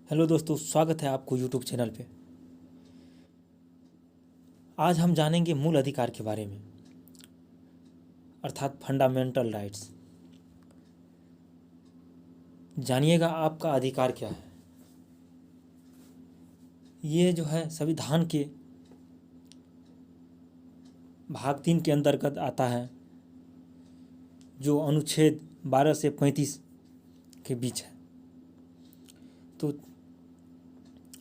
Hello दोस्तों, स्वागत है आपको यूट्यूब चैनल पे। आज हम जानेंगे मूल अधिकार के बारे में, अर्थात फंडामेंटल राइट्स। जानिएगा आपका अधिकार क्या है। ये जो है संविधान के भाग 3 के अंतर्गत आता है, जो अनुच्छेद 12 से 35 के बीच है। तो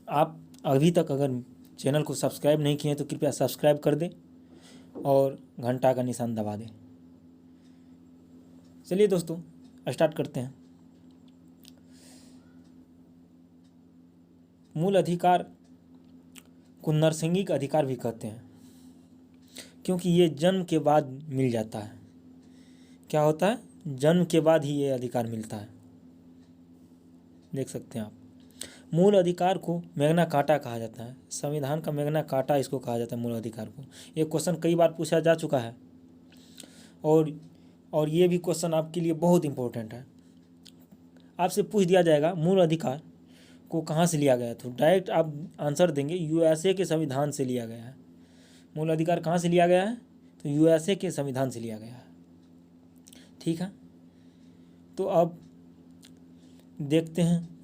आप अभी तक अगर चैनल को सब्सक्राइब नहीं किए तो कृपया सब्सक्राइब कर दें और घंटा का निशान दबा दें। चलिए दोस्तों, स्टार्ट करते हैं। मूल अधिकार को नरसंगिक अधिकार भी कहते हैं, क्योंकि ये जन्म के बाद मिल जाता है। क्या होता है? जन्म के बाद ही ये अधिकार मिलता है। देख सकते हैं आप। मूल अधिकार को मैग्ना कार्टा कहा जाता है। संविधान का मैग्ना कार्टा इसको कहा जाता है, मूल अधिकार को। ये क्वेश्चन कई बार पूछा जा चुका है और ये भी क्वेश्चन आपके लिए बहुत इंपॉर्टेंट है। आपसे पूछ दिया जाएगा मूल अधिकार को कहाँ से लिया गया, तो डायरेक्ट आप आंसर देंगे यूएसए के संविधान से लिया गया है। मूल अधिकार कहाँ से लिया गया है? तो यूएसए के संविधान से लिया गया है। ठीक है, तो अब देखते हैं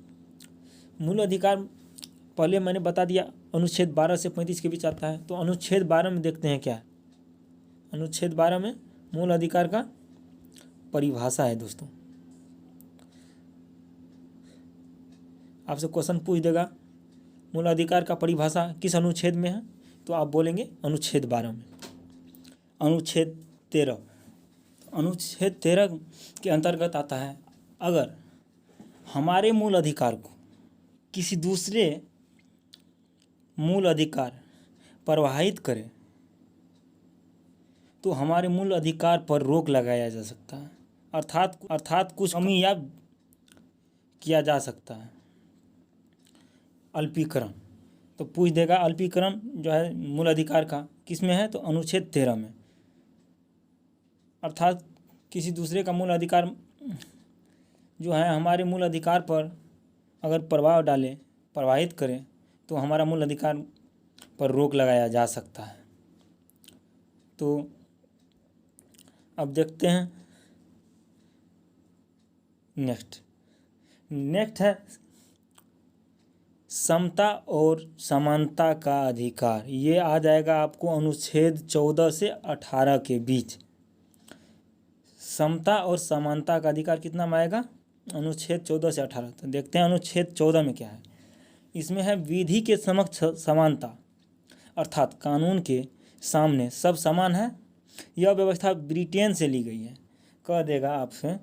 मूल अधिकार। पहले मैंने बता दिया अनुच्छेद 12 से 35 के बीच आता है। तो अनुच्छेद 12 में देखते हैं क्या है। अनुच्छेद 12 में मूल अधिकार का परिभाषा है। दोस्तों, आपसे क्वेश्चन पूछ देगा मूल अधिकार का परिभाषा किस अनुच्छेद में है, तो आप बोलेंगे अनुच्छेद 12 में। अनुच्छेद 13, अनुच्छेद 13 के अंतर्गत आता है, अगर हमारे मूल अधिकार को किसी दूसरे मूल अधिकार प्रभावित करे तो हमारे मूल अधिकार पर रोक लगाया जा सकता है, अर्थात कुछ कमी या किया जा सकता है। अल्पीकरण, तो पूछ देगा अल्पीकरण जो है मूल अधिकार का किस में है, तो अनुच्छेद 13 में। अर्थात किसी दूसरे का मूल अधिकार जो है हमारे मूल अधिकार पर अगर प्रभाव डाले, प्रभावित करे, तो हमारा मूल अधिकार पर रोक लगाया जा सकता है। तो अब देखते हैं नेक्स्ट है समता और समानता का अधिकार। ये आ जाएगा आपको अनुच्छेद 14 से 18 के बीच। समता और समानता का अधिकार कितना में आएगा? अनुच्छेद 14 से 18। तो देखते हैं अनुच्छेद 14 में क्या है। इसमें है विधि के समक्ष समानता, अर्थात कानून के सामने सब समान है। यह व्यवस्था ब्रिटेन से ली गई है। कह देगा आपसे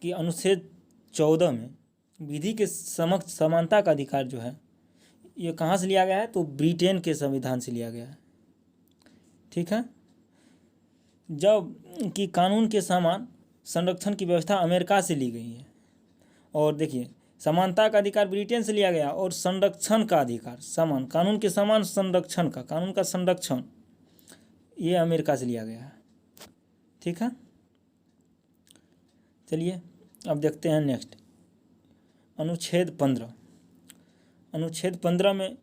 कि अनुच्छेद 14 में विधि के समक्ष समानता का अधिकार जो है ये कहाँ से लिया गया है, तो ब्रिटेन के संविधान से लिया गया है। ठीक है, जब कि कानून के समान संरक्षण की व्यवस्था अमेरिका से ली गई है। और देखिए, समानता का अधिकार ब्रिटेन से लिया गया और संरक्षण का अधिकार समान, कानून के समान संरक्षण का, कानून का संरक्षण ये अमेरिका से लिया गया है। ठीक है, चलिए अब देखते हैं नेक्स्ट अनुच्छेद 15। अनुच्छेद 15 में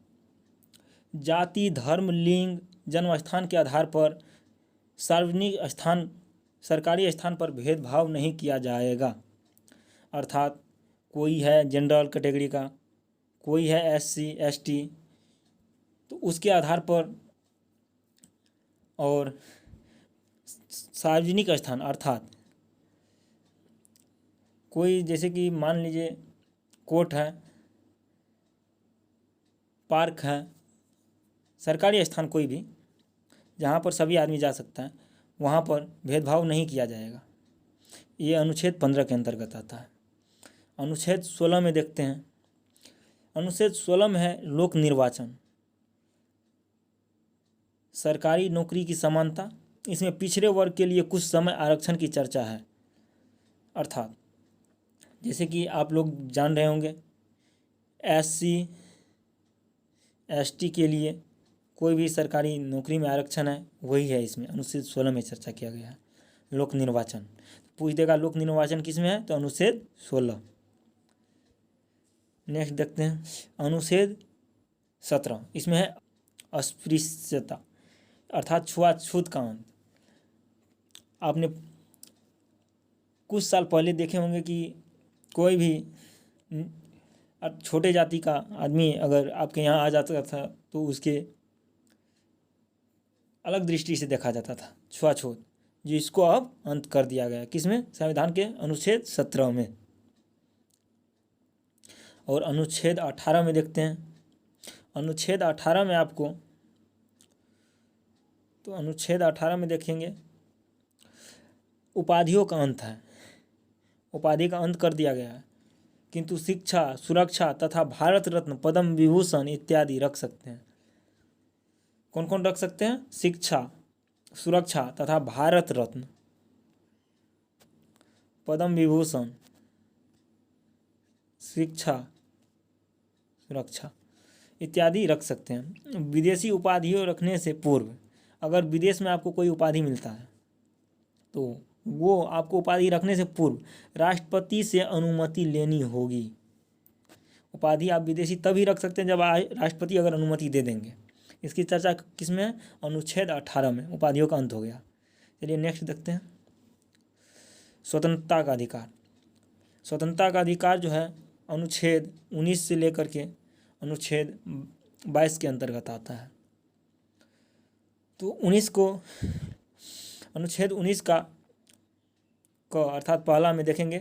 जाति, धर्म, लिंग, जन्म स्थान के आधार पर सार्वजनिक स्थान, सरकारी स्थान पर भेदभाव नहीं किया जाएगा। अर्थात कोई है जनरल कैटेगरी का, कोई है SC ST, तो उसके आधार पर, और सार्वजनिक स्थान अर्थात कोई, जैसे कि मान लीजिए कोर्ट है, पार्क है, सरकारी स्थान कोई भी जहाँ पर सभी आदमी जा सकता है, वहाँ पर भेदभाव नहीं किया जाएगा। ये अनुच्छेद 15 के अंतर्गत आता है। अनुच्छेद 16 में देखते हैं। अनुच्छेद 16 में है लोक निर्वाचन, सरकारी नौकरी की समानता। इसमें पिछड़े वर्ग के लिए कुछ समय आरक्षण की चर्चा है। अर्थात जैसे कि आप लोग जान रहे होंगे SC ST के लिए कोई भी सरकारी नौकरी में आरक्षण है, वही है इसमें अनुच्छेद 16 में चर्चा किया गया है। लोक निर्वाचन पूछ देगा लोक निर्वाचन किस में है, तो अनुच्छेद 16। नेक्स्ट देखते हैं अनुच्छेद 17, इसमें है अस्पृश्यता अर्थात छुआछूत का अंत। आपने कुछ साल पहले देखे होंगे कि कोई भी छोटे जाति का आदमी अगर आपके यहाँ आ जाता था तो उसके अलग दृष्टि से देखा जाता था, छुआछूत, जिसको अब अंत कर दिया गया। किसमें? संविधान के अनुच्छेद 17 में। और अनुच्छेद 18 में देखते हैं। अनुच्छेद 18 में आपको, तो अनुच्छेद 18 में देखेंगे उपाधियों का अंत है, उपाधि का अंत कर दिया गया है, किंतु शिक्षा, सुरक्षा तथा भारत रत्न, पद्म विभूषण इत्यादि रख सकते हैं। कौन कौन रख सकते हैं? शिक्षा, सुरक्षा तथा भारत रत्न, पद्म विभूषण, शिक्षा, सुरक्षा इत्यादि रख सकते हैं। विदेशी उपाधियों रखने से पूर्व अगर विदेश में आपको कोई उपाधि मिलता है तो वो आपको उपाधि रखने से पूर्व राष्ट्रपति से अनुमति लेनी होगी। उपाधि आप विदेशी तभी रख सकते हैं जब राष्ट्रपति अगर अनुमति दे देंगे। इसकी चर्चा किसमें है? अनुच्छेद 18 में। उपाधियों का अंत हो गया। चलिए नेक्स्ट देखते हैं स्वतंत्रता का अधिकार। स्वतंत्रता का अधिकार जो है अनुच्छेद 19 से लेकर के अनुच्छेद 22 के अंतर्गत आता है। तो 19 को, अनुच्छेद 19 का अर्थात पहला में देखेंगे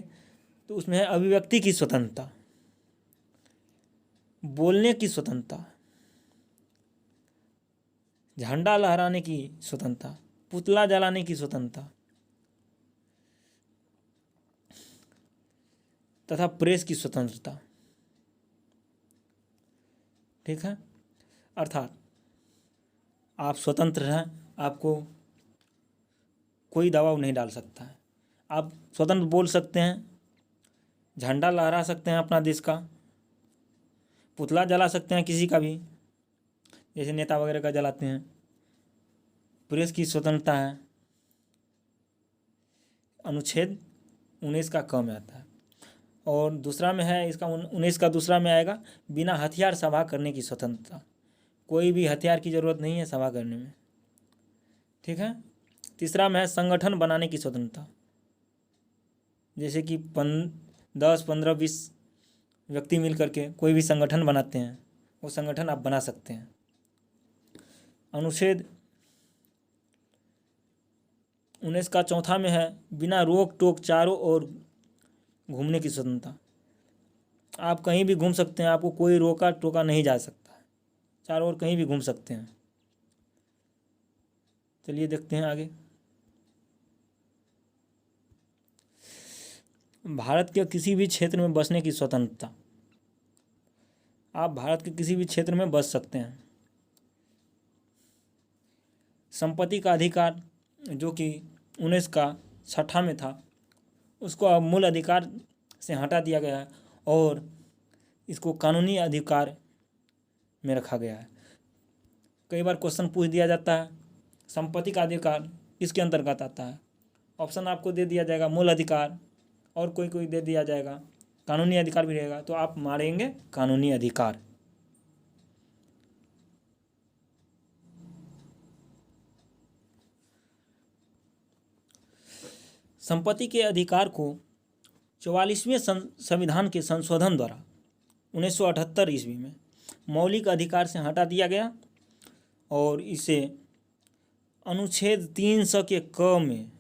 तो उसमें है अभिव्यक्ति की स्वतंत्रता, बोलने की स्वतंत्रता, झंडा लहराने की स्वतंत्रता, पुतला जलाने की स्वतंत्रता तथा प्रेस की स्वतंत्रता। ठीक है, अर्थात आप स्वतंत्र हैं, आपको कोई दबाव नहीं डाल सकता है। आप स्वतंत्र बोल सकते हैं, झंडा लहरा सकते हैं अपना देश का, पुतला जला सकते हैं किसी का भी, जैसे नेता वगैरह का जलाते हैं। प्रेस की स्वतंत्रता है, अनुच्छेद 19 का क में आता है। और दूसरा में है इसका 19 का दूसरा में आएगा बिना हथियार सभा करने की स्वतंत्रता। कोई भी हथियार की ज़रूरत नहीं है सभा करने में। ठीक है, तीसरा में है संगठन बनाने की स्वतंत्रता, जैसे कि 10, 15, 20 व्यक्ति मिल करके कोई भी संगठन बनाते हैं, वो संगठन आप बना सकते हैं। अनुच्छेद 19 का चौथा में है बिना रोक टोक चारों ओर घूमने की स्वतंत्रता। आप कहीं भी घूम सकते हैं, आपको कोई रोका टोका नहीं जा सकता है, चारों ओर कहीं भी घूम सकते हैं। चलिए देखते हैं आगे। भारत के किसी भी क्षेत्र में बसने की स्वतंत्रता। आप भारत के किसी भी क्षेत्र में बस सकते हैं। संपत्ति का अधिकार जो कि 19 का छठा में था, उसको अब मूल अधिकार से हटा दिया गया है और इसको कानूनी अधिकार में रखा गया है। कई बार क्वेश्चन पूछ दिया जाता है संपत्ति का अधिकार किसके अंतर्गत आता है, ऑप्शन आपको दे दिया जाएगा मूल अधिकार और कोई दे दिया जाएगा कानूनी अधिकार भी रहेगा, तो आप मारेंगे कानूनी अधिकार। संपत्ति के अधिकार को 44वें संविधान के संशोधन द्वारा 1978 ईस्वी में मौलिक अधिकार से हटा दिया गया और इसे अनुच्छेद 300 के क में,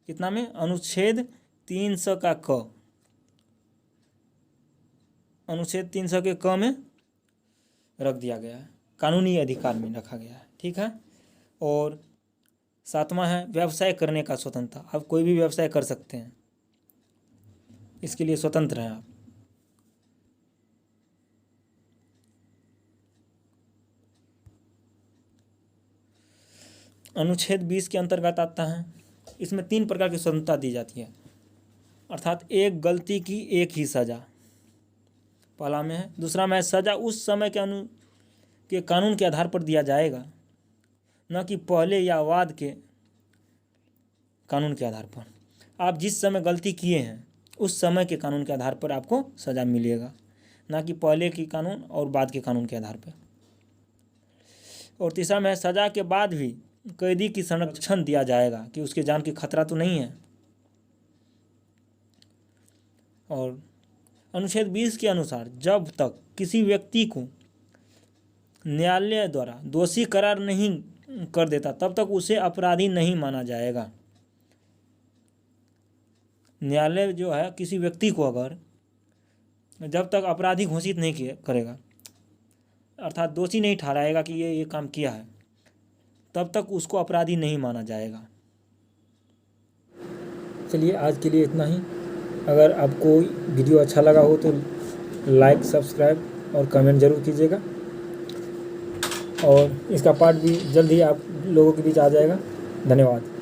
कितना में? अनुच्छेद 300 का क, अनुच्छेद 300 के क में रख दिया गया है, कानूनी अधिकार में रखा गया है। ठीक है, और सातवां है व्यवसाय करने का स्वतंत्रता। आप कोई भी व्यवसाय कर सकते हैं, इसके लिए स्वतंत्र हैं आप। अनुच्छेद 20 के अंतर्गत आता है। इसमें 3 प्रकार की स्वतंत्रता दी जाती है, अर्थात एक गलती की एक ही सज़ा, पहला में है। दूसरा में है सज़ा उस समय के कानून के आधार पर दिया जाएगा, न कि पहले या बाद के कानून के आधार पर। आप जिस समय गलती किए हैं उस समय के कानून के आधार पर आपको सज़ा मिलेगा। ना कि पहले की कानून और बाद के कानून के आधार पर। और तीसरा में सज़ा के बाद भी कैदी की संरक्षण दिया जाएगा कि उसके जान की खतरा तो नहीं है। और अनुच्छेद 20 के अनुसार जब तक किसी व्यक्ति को न्यायालय द्वारा दोषी करार नहीं कर देता तब तक उसे अपराधी नहीं माना जाएगा। न्यायालय जो है किसी व्यक्ति को अगर जब तक अपराधी घोषित नहीं करेगा, अर्थात दोषी नहीं ठहराएगा कि ये काम किया है, तब तक उसको अपराधी नहीं माना जाएगा। चलिए आज के लिए इतना ही। अगर आपको वीडियो अच्छा लगा हो तो लाइक, सब्सक्राइब और कमेंट ज़रूर कीजिएगा। और इसका पार्ट भी जल्द ही आप लोगों के बीच आ जाएगा। धन्यवाद।